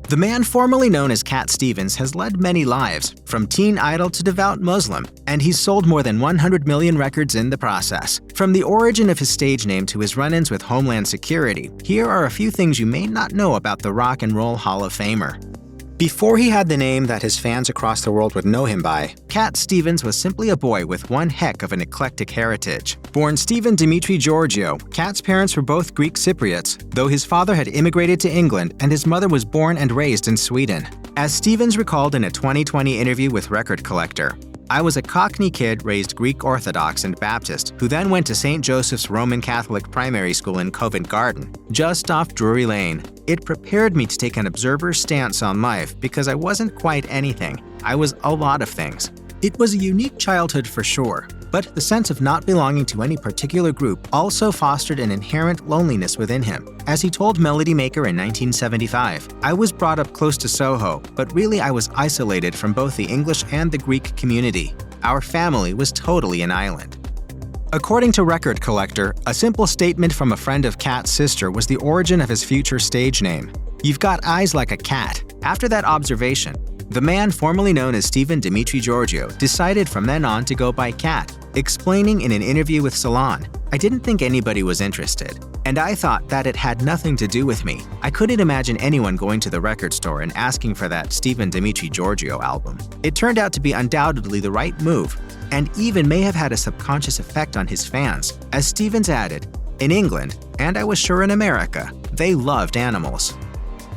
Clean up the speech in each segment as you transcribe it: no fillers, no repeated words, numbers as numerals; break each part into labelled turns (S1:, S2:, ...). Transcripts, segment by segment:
S1: The man formerly known as Cat Stevens has led many lives, from teen idol to devout Muslim, and he's sold more than 100 million records in the process. From the origin of his stage name to his run-ins with Homeland Security, here are a few things you may not know about the Rock and Roll Hall of Famer. Before he had the name that his fans across the world would know him by, Cat Stevens was simply a boy with one heck of an eclectic heritage. Born Stephen Dimitri Georgiou, Cat's parents were both Greek Cypriots, though his father had immigrated to England and his mother was born and raised in Sweden. As Stevens recalled in a 2020 interview with Record Collector, "I was a Cockney kid raised Greek Orthodox and Baptist who then went to St. Joseph's Roman Catholic Primary School in Covent Garden, just off Drury Lane. It prepared me to take an observer's stance on life because I wasn't quite anything. I was a lot of things. It was a unique childhood for sure, but the sense of not belonging to any particular group also fostered an inherent loneliness within him. As he told Melody Maker in 1975, I was brought up close to Soho, but really I was isolated from both the English and the Greek community. Our family was totally an island." According to Record Collector, a simple statement from a friend of Cat's sister was the origin of his future stage name. "You've got eyes like a cat." After that observation, the man formerly known as Stephen Dimitri Georgiou decided from then on to go by Cat, explaining in an interview with Salon, "I didn't think anybody was interested, and I thought that it had nothing to do with me. I couldn't imagine anyone going to the record store and asking for that Stephen Dimitri Georgiou album. It turned out to be undoubtedly the right move, and even may have had a subconscious effect on his fans." As Stevens added, "In England, and I was sure in America, they loved animals."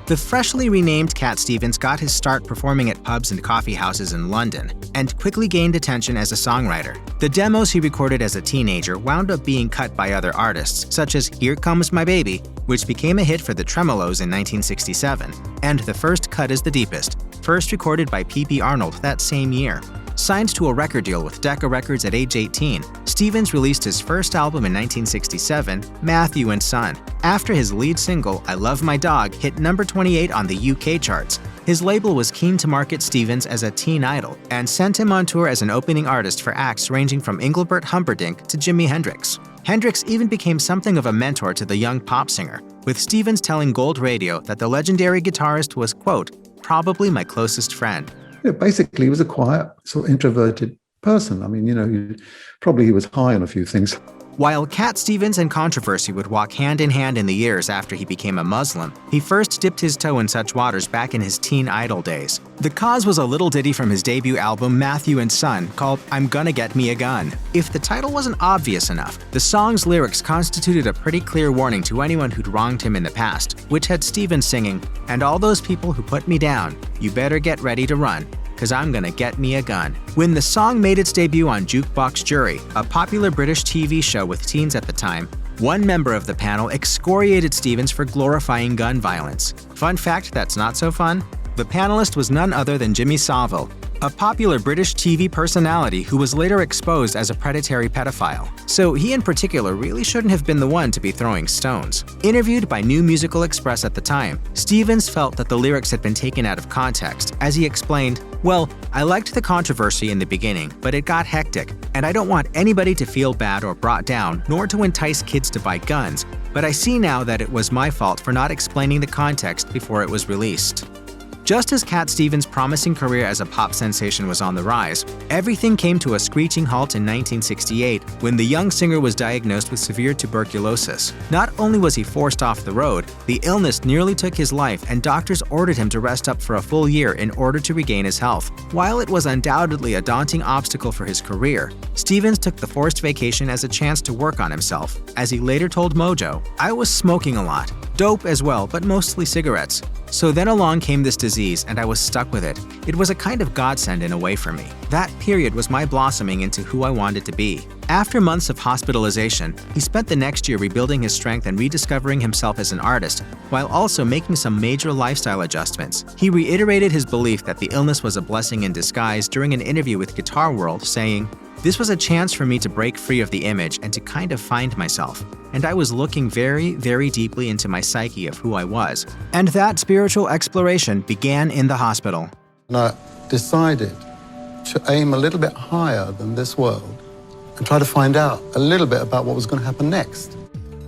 S1: The freshly renamed Cat Stevens got his start performing at pubs and coffee houses in London, and quickly gained attention as a songwriter. The demos he recorded as a teenager wound up being cut by other artists, such as Here Comes My Baby, which became a hit for the Tremolos in 1967, and The First Cut is the Deepest, first recorded by P.P. Arnold that same year. Signed to a record deal with Decca Records at age 18, Stevens released his first album in 1967, Matthew and Son. After his lead single, I Love My Dog, hit number 28 on the UK charts. His label was keen to market Stevens as a teen idol and sent him on tour as an opening artist for acts ranging from Engelbert Humperdinck to Jimi Hendrix. Hendrix even became something of a mentor to the young pop singer, with Stevens telling Gold Radio that the legendary guitarist was, quote, "probably my closest friend."
S2: Yeah, basically, he was a quiet, sort of introverted person. I mean, he was high on a few things.
S1: While Cat Stevens and controversy would walk hand in hand in the years after he became a Muslim, he first dipped his toe in such waters back in his teen idol days. The cause was a little ditty from his debut album Matthew and Son called I'm Gonna Get Me a Gun. If the title wasn't obvious enough, the song's lyrics constituted a pretty clear warning to anyone who'd wronged him in the past, which had Stevens singing, "And all those people who put me down, you better get ready to run, 'cause I'm gonna get me a gun." When the song made its debut on Jukebox Jury, a popular British TV show with teens at the time, one member of the panel excoriated Stevens for glorifying gun violence. Fun fact that's not so fun? The panelist was none other than Jimmy Savile, a popular British TV personality who was later exposed as a predatory pedophile. So he in particular really shouldn't have been the one to be throwing stones. Interviewed by New Musical Express at the time, Stevens felt that the lyrics had been taken out of context, as he explained, "Well, I liked the controversy in the beginning, but it got hectic, and I don't want anybody to feel bad or brought down, nor to entice kids to buy guns, but I see now that it was my fault for not explaining the context before it was released." Just as Cat Stevens' promising career as a pop sensation was on the rise, everything came to a screeching halt in 1968 when the young singer was diagnosed with severe tuberculosis. Not only was he forced off the road, the illness nearly took his life and doctors ordered him to rest up for a full year in order to regain his health. While it was undoubtedly a daunting obstacle for his career, Stevens took the forced vacation as a chance to work on himself. As he later told Mojo, "I was smoking a lot, dope as well, but mostly cigarettes. So then along came this disease and I was stuck with it. It was a kind of godsend in a way for me. That period was my blossoming into who I wanted to be." After months of hospitalization, he spent the next year rebuilding his strength and rediscovering himself as an artist, while also making some major lifestyle adjustments. He reiterated his belief that the illness was a blessing in disguise during an interview with Guitar World, saying, "This was a chance for me to break free of the image and to kind of find myself. And I was looking very, very deeply into my psyche of who I was." And that spiritual exploration began in the hospital.
S3: And I decided to aim a little bit higher than this world and try to find out a little bit about what was going to happen next.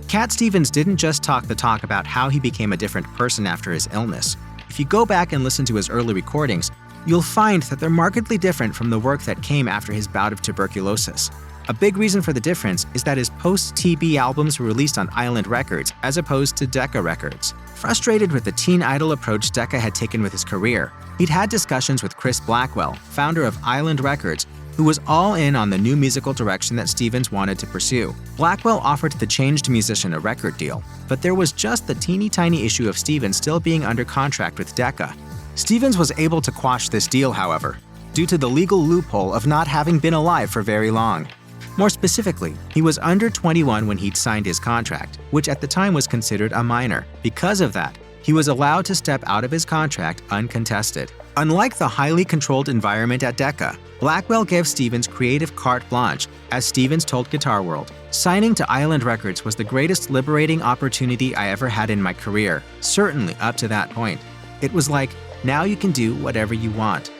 S1: Cat Stevens didn't just talk the talk about how he became a different person after his illness. If you go back and listen to his early recordings, you'll find that they're markedly different from the work that came after his bout of tuberculosis. A big reason for the difference is that his post-TB albums were released on Island Records as opposed to Decca Records. Frustrated with the teen idol approach Decca had taken with his career, he'd had discussions with Chris Blackwell, founder of Island Records, who was all in on the new musical direction that Stevens wanted to pursue. Blackwell offered the changed musician a record deal, but there was just the teeny-tiny issue of Stevens still being under contract with Decca. Stevens was able to quash this deal, however, due to the legal loophole of not having been alive for very long. More specifically, he was under 21 when he'd signed his contract, which at the time was considered a minor. Because of that, he was allowed to step out of his contract uncontested. Unlike the highly controlled environment at Decca, Blackwell gave Stevens creative carte blanche, as Stevens told Guitar World. Signing to Island Records was the greatest liberating opportunity I ever had in my career, certainly up to that point. It was like, now you can do whatever you want.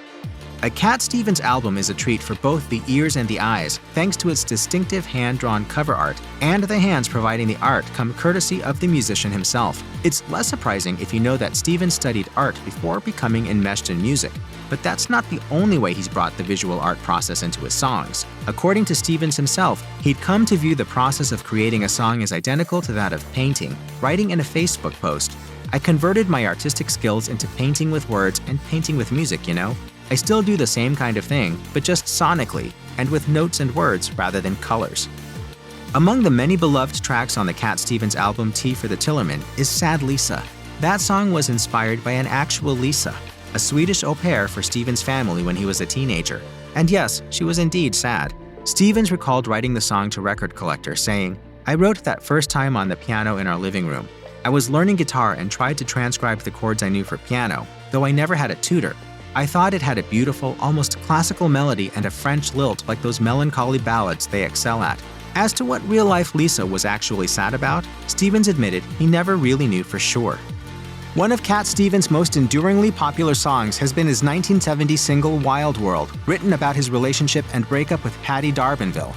S1: A Cat Stevens album is a treat for both the ears and the eyes, thanks to its distinctive hand-drawn cover art, and the hands providing the art come courtesy of the musician himself. It's less surprising if you know that Stevens studied art before becoming enmeshed in music, but that's not the only way he's brought the visual art process into his songs. According to Stevens himself, he'd come to view the process of creating a song as identical to that of painting, writing in a Facebook post, "I converted my artistic skills into painting with words and painting with music, you know? I still do the same kind of thing, but just sonically, and with notes and words rather than colors." Among the many beloved tracks on the Cat Stevens album Tea for the Tillerman is Sad Lisa. That song was inspired by an actual Lisa, a Swedish au pair for Stevens' family when he was a teenager. And yes, she was indeed sad. Stevens recalled writing the song to Record Collector, saying, "I wrote that first time on the piano in our living room. I was learning guitar and tried to transcribe the chords I knew for piano, though I never had a tutor. I thought it had a beautiful, almost classical melody and a French lilt like those melancholy ballads they excel at." As to what real-life Lisa was actually sad about, Stevens admitted he never really knew for sure. One of Cat Stevens' most enduringly popular songs has been his 1970 single Wild World, written about his relationship and breakup with Patty D'Arbanville.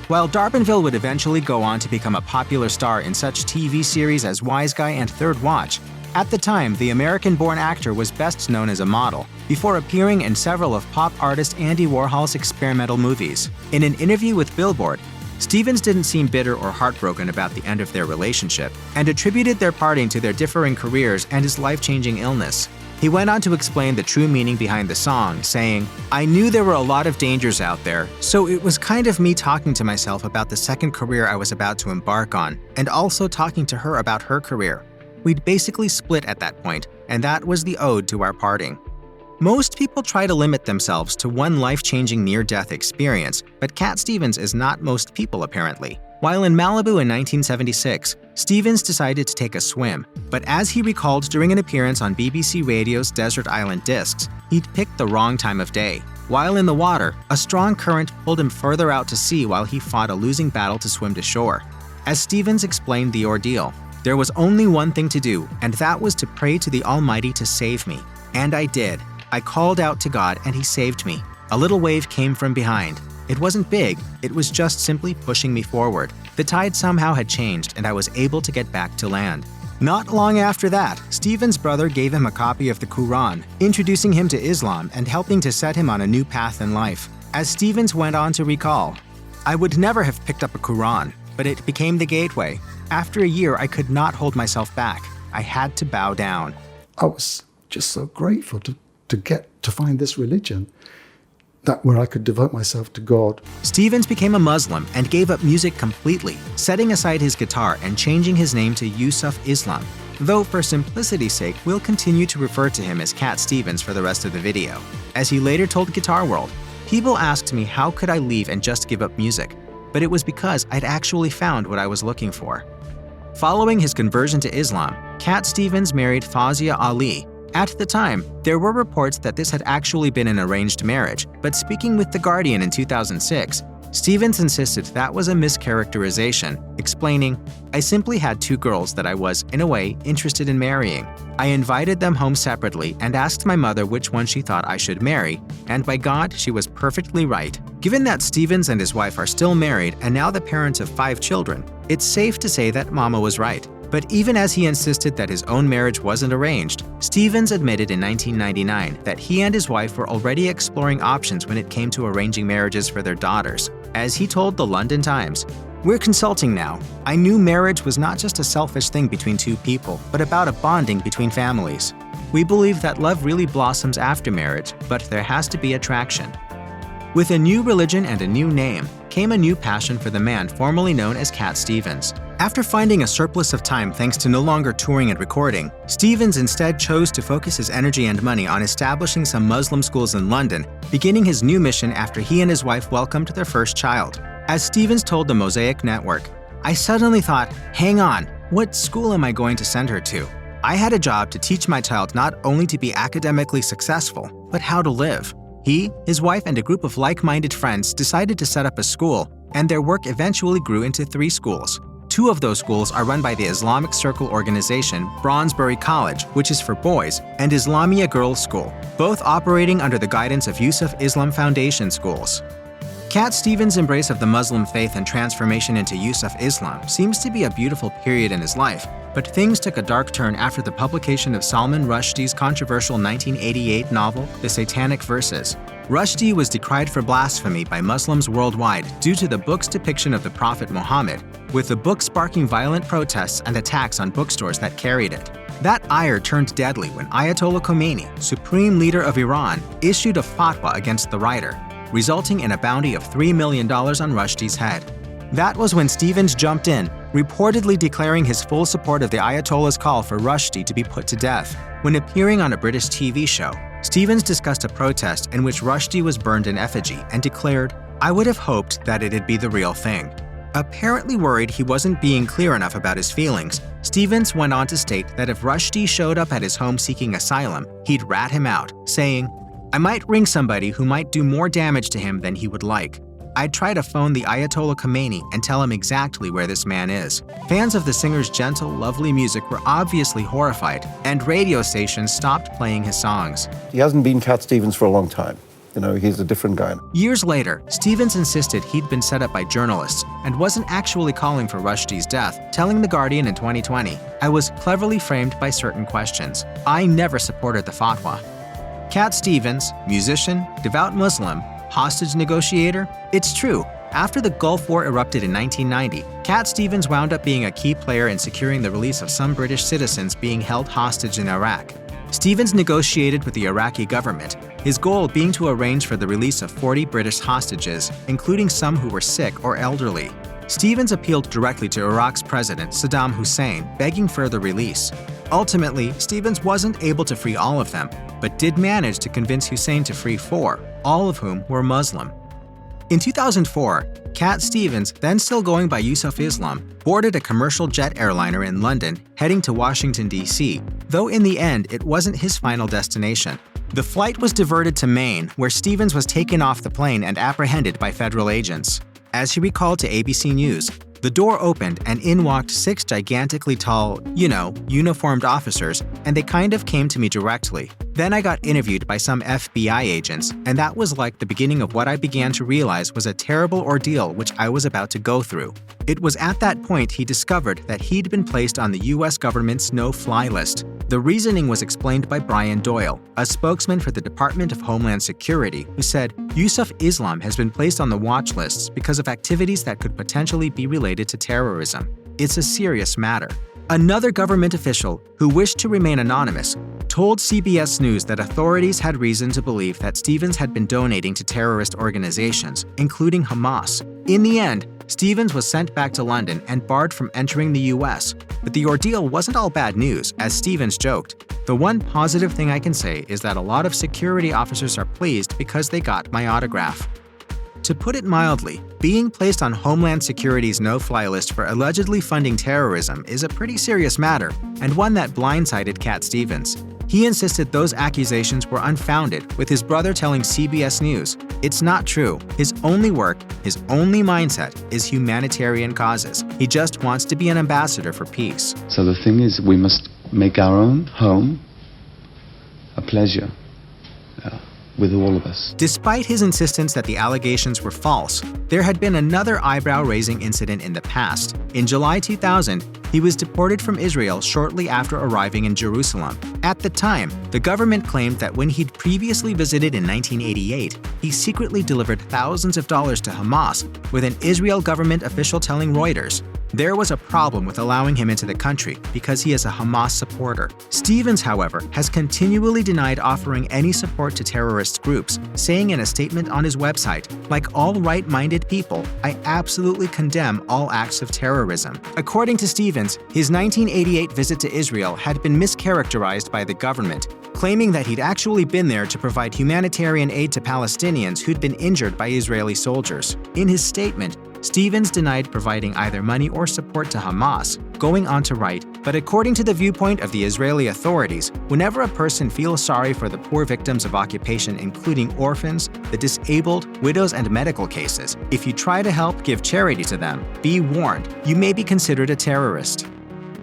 S1: While D'Arbanville would eventually go on to become a popular star in such TV series as Wise Guy and Third Watch, at the time, the American-born actor was best known as a model, before appearing in several of pop artist Andy Warhol's experimental movies. In an interview with Billboard, Stevens didn't seem bitter or heartbroken about the end of their relationship, and attributed their parting to their differing careers and his life-changing illness. He went on to explain the true meaning behind the song, saying, "I knew there were a lot of dangers out there, so it was kind of me talking to myself about the second career I was about to embark on, and also talking to her about her career. We'd basically split at that point, and that was the ode to our parting." Most people try to limit themselves to one life-changing near-death experience, but Cat Stevens is not most people apparently. While in Malibu in 1976, Stevens decided to take a swim, but as he recalled during an appearance on BBC Radio's Desert Island Discs, he'd picked the wrong time of day. While in the water, a strong current pulled him further out to sea while he fought a losing battle to swim to shore. As Stevens explained the ordeal, "There was only one thing to do, and that was to pray to the Almighty to save me. And I did. I called out to God and He saved me. A little wave came from behind. It wasn't big, it was just simply pushing me forward. The tide somehow had changed and I was able to get back to land." Not long after that, Stevens' brother gave him a copy of the Quran, introducing him to Islam and helping to set him on a new path in life. As Stevens went on to recall, "I would never have picked up a Quran, but it became the gateway. After a year, I could not hold myself back. I had to bow down."
S2: I was just so grateful to find this religion where I could devote myself to God.
S1: Stevens became a Muslim and gave up music completely, setting aside his guitar and changing his name to Yusuf Islam. Though for simplicity's sake, we'll continue to refer to him as Cat Stevens for the rest of the video. As he later told Guitar World, "People asked me how could I leave and just give up music, but it was because I'd actually found what I was looking for." Following his conversion to Islam, Cat Stevens married Fawzia Ali. At the time, there were reports that this had actually been an arranged marriage, but speaking with The Guardian in 2006, Stevens insisted that was a mischaracterization, explaining, "I simply had two girls that I was, in a way, interested in marrying. I invited them home separately and asked my mother which one she thought I should marry, and by God, she was perfectly right." Given that Stevens and his wife are still married and now the parents of 5 children, it's safe to say that Mama was right. But even as he insisted that his own marriage wasn't arranged, Stevens admitted in 1999 that he and his wife were already exploring options when it came to arranging marriages for their daughters. As he told the London Times, "We're consulting now. I knew marriage was not just a selfish thing between two people, but about a bonding between families. We believe that love really blossoms after marriage, but there has to be attraction." With a new religion and a new name came a new passion for the man formerly known as Cat Stevens. After finding a surplus of time thanks to no longer touring and recording, Stevens instead chose to focus his energy and money on establishing some Muslim schools in London, beginning his new mission after he and his wife welcomed their first child. As Stevens told the Mosaic Network, "I suddenly thought, hang on, what school am I going to send her to? I had a job to teach my child not only to be academically successful, but how to live." He, his wife, and a group of like-minded friends decided to set up a school, and their work eventually grew into 3 schools. 2 of those schools are run by the Islamic Circle organization Bronsbury College, which is for boys, and Islamia Girls School, both operating under the guidance of Yusuf Islam Foundation schools. Cat Stevens' embrace of the Muslim faith and transformation into Yusuf Islam seems to be a beautiful period in his life, but things took a dark turn after the publication of Salman Rushdie's controversial 1988 novel, The Satanic Verses. Rushdie was decried for blasphemy by Muslims worldwide due to the book's depiction of the Prophet Muhammad, with the book sparking violent protests and attacks on bookstores that carried it. That ire turned deadly when Ayatollah Khomeini, supreme leader of Iran, issued a fatwa against the writer, resulting in a bounty of $3 million on Rushdie's head. That was when Stevens jumped in, reportedly declaring his full support of the Ayatollah's call for Rushdie to be put to death. When appearing on a British TV show, Stevens discussed a protest in which Rushdie was burned in effigy and declared, "I would have hoped that it'd be the real thing." Apparently worried he wasn't being clear enough about his feelings, Stevens went on to state that if Rushdie showed up at his home seeking asylum, he'd rat him out, saying, "I might ring somebody who might do more damage to him than he would like. I'd try to phone the Ayatollah Khomeini and tell him exactly where this man is." Fans of the singer's gentle, lovely music were obviously horrified, and radio stations stopped playing his songs.
S4: He hasn't been Cat Stevens for a long time. He's a different guy.
S1: Years later, Stevens insisted he'd been set up by journalists and wasn't actually calling for Rushdie's death, telling The Guardian in 2020, "I was cleverly framed by certain questions. I never supported the fatwa." Cat Stevens, musician, devout Muslim, hostage negotiator? It's true. After the Gulf War erupted in 1990, Cat Stevens wound up being a key player in securing the release of some British citizens being held hostage in Iraq. Stevens negotiated with the Iraqi government, his goal being to arrange for the release of 40 British hostages, including some who were sick or elderly. Stevens appealed directly to Iraq's president, Saddam Hussein, begging for the release. Ultimately, Stevens wasn't able to free all of them, but did manage to convince Hussein to free 4, all of whom were Muslim. In 2004, Cat Stevens, then still going by Yusuf Islam, boarded a commercial jet airliner in London, heading to Washington, D.C., though in the end it wasn't his final destination. The flight was diverted to Maine, where Stevens was taken off the plane and apprehended by federal agents. As he recalled to ABC News, the door opened and in walked 6 gigantically tall, uniformed officers, and they kind of came to me directly. Then I got interviewed by some FBI agents, and that was like the beginning of what I began to realize was a terrible ordeal which I was about to go through. It was at that point he discovered that he'd been placed on the US government's no-fly list. The reasoning was explained by Brian Doyle, a spokesman for the Department of Homeland Security, who said Yusuf Islam has been placed on the watch lists because of activities that could potentially be related to terrorism. It's a serious matter. Another government official, who wished to remain anonymous, told CBS News that authorities had reason to believe that Stevens had been donating to terrorist organizations, including Hamas. In the end, Stevens was sent back to London and barred from entering the US. But the ordeal wasn't all bad news, as Stevens joked. "The one positive thing I can say is that a lot of security officers are pleased because they got my autograph." To put it mildly, being placed on Homeland Security's no-fly list for allegedly funding terrorism is a pretty serious matter, and one that blindsided Cat Stevens. He insisted those accusations were unfounded, with his brother telling CBS News, "It's not true. His only work, his only mindset is humanitarian causes. He just wants to be an ambassador for peace."
S5: So the thing is, we must make our own home a pleasure. with all of us.
S1: Despite his insistence that the allegations were false, there had been another eyebrow-raising incident in the past. In July 2000, he was deported from Israel shortly after arriving in Jerusalem. At the time, the government claimed that when he'd previously visited in 1988, he secretly delivered thousands of dollars to Hamas, with an Israel government official telling Reuters there was a problem with allowing him into the country because he is a Hamas supporter. Stevens, however, has continually denied offering any support to terrorist groups, saying in a statement on his website, "Like all right-minded people, I absolutely condemn all acts of terrorism." According to Stevens, his 1988 visit to Israel had been mischaracterized by the government, claiming that he'd actually been there to provide humanitarian aid to Palestinians who'd been injured by Israeli soldiers. In his statement, Stevens denied providing either money or support to Hamas, going on to write, "But according to the viewpoint of the Israeli authorities, whenever a person feels sorry for the poor victims of occupation, including orphans, the disabled, widows, and medical cases, if you try to help give charity to them, be warned, you may be considered a terrorist."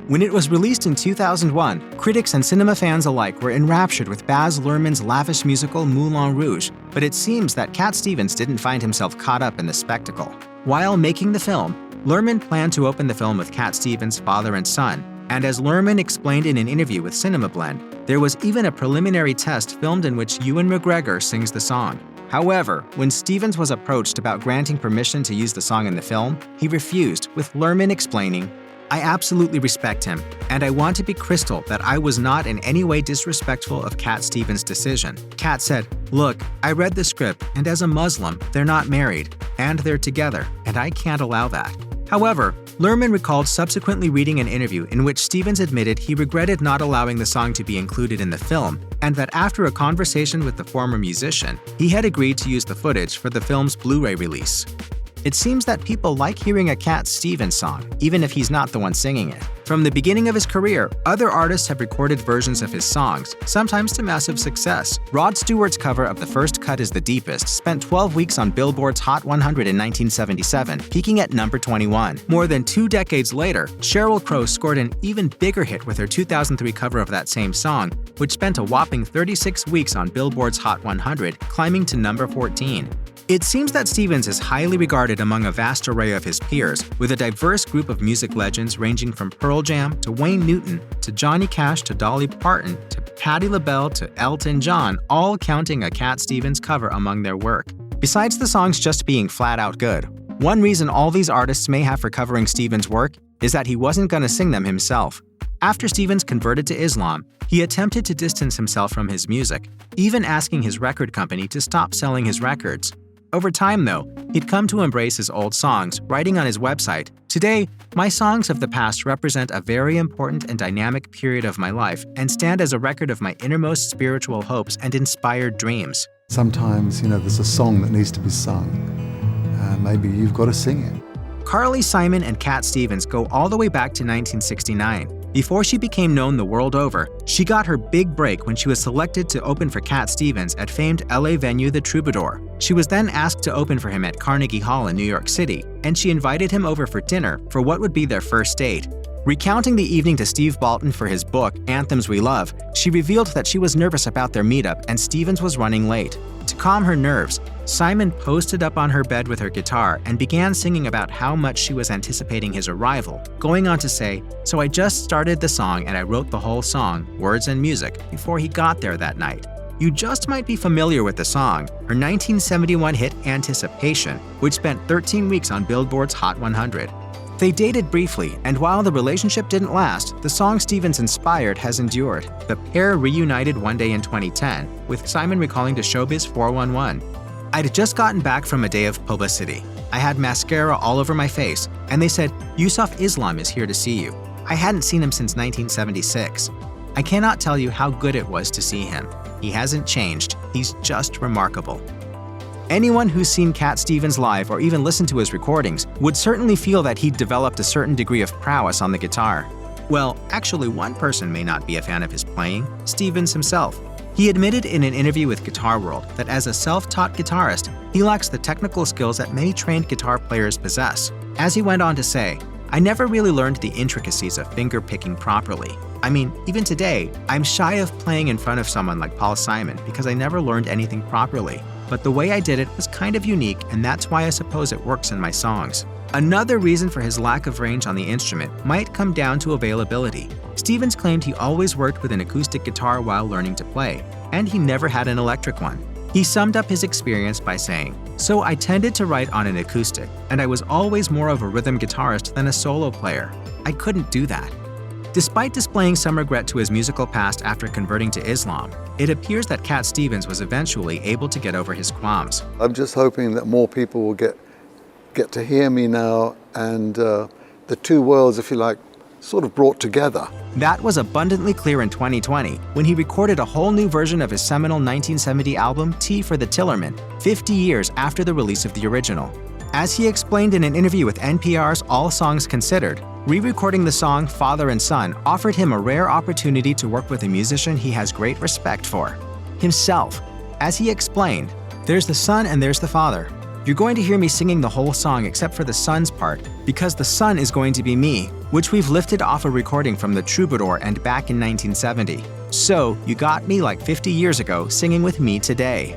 S1: When it was released in 2001, critics and cinema fans alike were enraptured with Baz Luhrmann's lavish musical Moulin Rouge, but it seems that Cat Stevens didn't find himself caught up in the spectacle. While making the film, Luhrmann planned to open the film with Cat Stevens' father and son, and as Luhrmann explained in an interview with Cinema Blend, there was even a preliminary test filmed in which Ewan McGregor sings the song. However, when Stevens was approached about granting permission to use the song in the film, he refused, with Luhrmann explaining, "I absolutely respect him, and I want to be crystal that I was not in any way disrespectful of Cat Stevens' decision." Cat said, "Look, I read the script, and as a Muslim, they're not married, and they're together, and I can't allow that." However, Luhrmann recalled subsequently reading an interview in which Stevens admitted he regretted not allowing the song to be included in the film, and that after a conversation with the former musician, he had agreed to use the footage for the film's Blu-ray release. It seems that people like hearing a Cat Stevens song, even if he's not the one singing it. From the beginning of his career, other artists have recorded versions of his songs, sometimes to massive success. Rod Stewart's cover of The First Cut Is the Deepest spent 12 weeks on Billboard's Hot 100 in 1977, peaking at number 21. More than 2 decades later, Sheryl Crow scored an even bigger hit with her 2003 cover of that same song, which spent a whopping 36 weeks on Billboard's Hot 100, climbing to number 14. It seems that Stevens is highly regarded among a vast array of his peers, with a diverse group of music legends ranging from Pearl Jam to Wayne Newton to Johnny Cash to Dolly Parton to Patti LaBelle to Elton John, all counting a Cat Stevens cover among their work. Besides the songs just being flat-out good, one reason all these artists may have for covering Stevens' work is that he wasn't going to sing them himself. After Stevens converted to Islam, he attempted to distance himself from his music, even asking his record company to stop selling his records. Over time, though, he'd come to embrace his old songs, writing on his website, "Today, my songs of the past represent a very important and dynamic period of my life and stand as a record of my innermost spiritual hopes and inspired dreams."
S2: Sometimes, there's a song that needs to be sung. Maybe you've got to sing it.
S1: Carly Simon and Cat Stevens go all the way back to 1969. Before she became known the world over, she got her big break when she was selected to open for Cat Stevens at famed LA venue The Troubadour. She was then asked to open for him at Carnegie Hall in New York City, and she invited him over for dinner for what would be their first date. Recounting the evening to Steve Baltin for his book, Anthems We Love, she revealed that she was nervous about their meetup and Stevens was running late. To calm her nerves, Simon posted up on her bed with her guitar and began singing about how much she was anticipating his arrival, going on to say, "So I just started the song and I wrote the whole song, words and music, before he got there that night." You just might be familiar with the song, her 1971 hit Anticipation, which spent 13 weeks on Billboard's Hot 100. They dated briefly, and while the relationship didn't last, the song Stevens inspired has endured. The pair reunited one day in 2010, with Simon recalling to Showbiz 411. "I'd just gotten back from a day of publicity. I had mascara all over my face, and they said, 'Yusuf Islam is here to see you.' I hadn't seen him since 1976. I cannot tell you how good it was to see him. He hasn't changed. He's just remarkable." Anyone who's seen Cat Stevens live or even listened to his recordings would certainly feel that he'd developed a certain degree of prowess on the guitar. Well, actually, one person may not be a fan of his playing: Stevens himself. He admitted in an interview with Guitar World that as a self-taught guitarist, he lacks the technical skills that many trained guitar players possess. As he went on to say, I never really learned the intricacies of finger picking properly. I mean, even today, I'm shy of playing in front of someone like Paul Simon because I never learned anything properly. But the way I did it was kind of unique, and that's why I suppose it works in my songs. Another reason for his lack of range on the instrument might come down to availability. Stevens claimed he always worked with an acoustic guitar while learning to play, and he never had an electric one. He summed up his experience by saying, "So I tended to write on an acoustic, and I was always more of a rhythm guitarist than a solo player. I couldn't do that." Despite displaying some regret to his musical past after converting to Islam, it appears that Cat Stevens was eventually able to get over his qualms.
S3: I'm just hoping that more people will get to hear me now, and the two worlds, if you like, sort of brought together.
S1: That was abundantly clear in 2020 when he recorded a whole new version of his seminal 1970 album Tea for the Tillerman, 50 years after the release of the original. As he explained in an interview with NPR's All Songs Considered, re-recording the song Father and Son offered him a rare opportunity to work with a musician he has great respect for, himself. As he explained, "There's the Son and there's the Father. You're going to hear me singing the whole song except for the Son's part, because the Son is going to be me, which we've lifted off a recording from the Troubadour and back in 1970. So you got me like 50 years ago singing with me today."